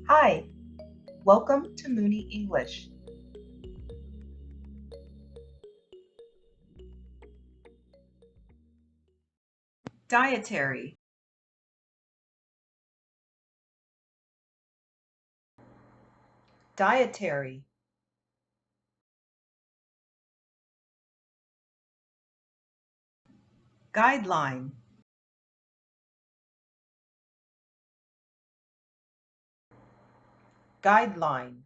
Hi, welcome to Mooney English. Dietary. Dietary. Guideline. Guideline.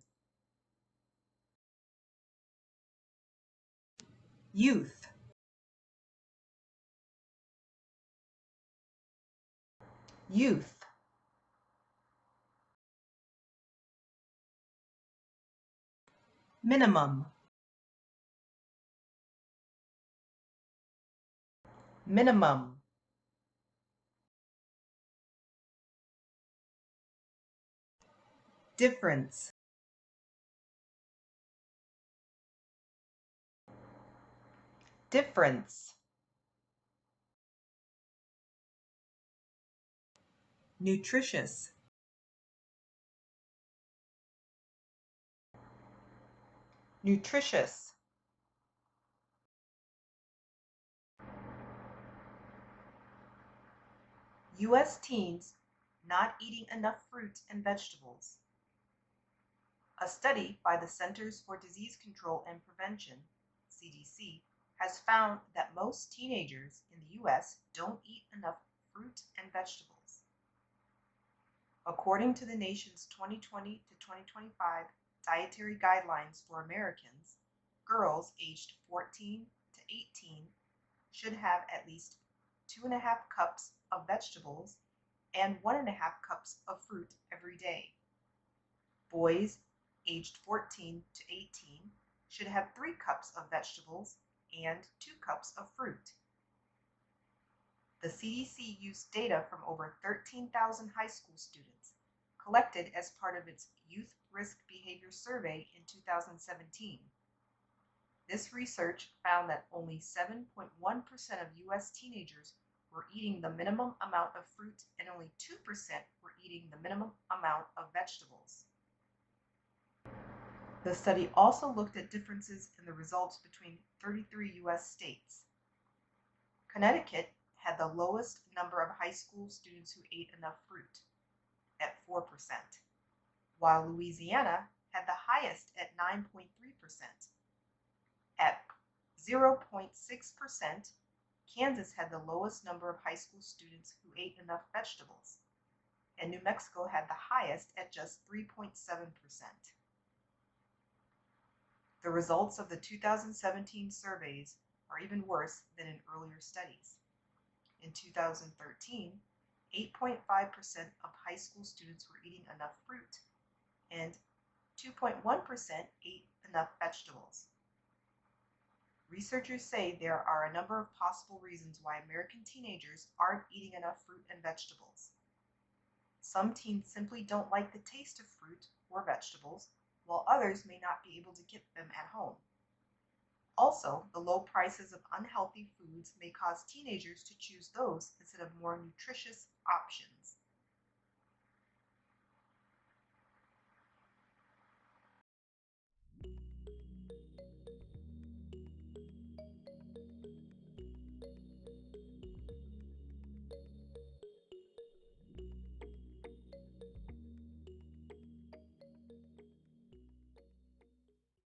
Youth. Youth. Minimum. Minimum. Difference. Difference. Nutritious. Nutritious. U.S. teens not eating enough fruit and vegetables. A study by the Centers for Disease Control and Prevention, CDC, has found that most teenagers in the U.S. don't eat enough fruit and vegetables. According to the nation's 2020 to 2025 dietary guidelines for Americans, girls aged 14 to 18 should have at least 2.5 cups of vegetables and 1.5 cups of fruit every day. Boys aged 14 to 18 should have 3 cups of vegetables and 2 cups of fruit. The CDC used data from over 13,000 high school students collected as part of its Youth Risk Behavior Survey in 2017. This research found that only 7.1% of U.S. teenagers were eating the minimum amount of fruit and only 2% were eating the minimum amount of vegetables. The study also looked at differences in the results between 33 U.S. states. Connecticut had the lowest number of high school students who ate enough fruit, at 4%, while Louisiana had the highest at 9.3%. At 0.6%, Kansas had the lowest number of high school students who ate enough vegetables, and New Mexico had the highest at just 3.7%. The results of the 2017 surveys are even worse than in earlier studies. In 2013, 8.5% of high school students were eating enough fruit, and 2.1% ate enough vegetables. Researchers say there are a number of possible reasons why American teenagers aren't eating enough fruit and vegetables. Some teens simply don't like the taste of fruit or vegetables, while others may not be able to get them at home. Also, the low prices of unhealthy foods may cause teenagers to choose those instead of more nutritious options.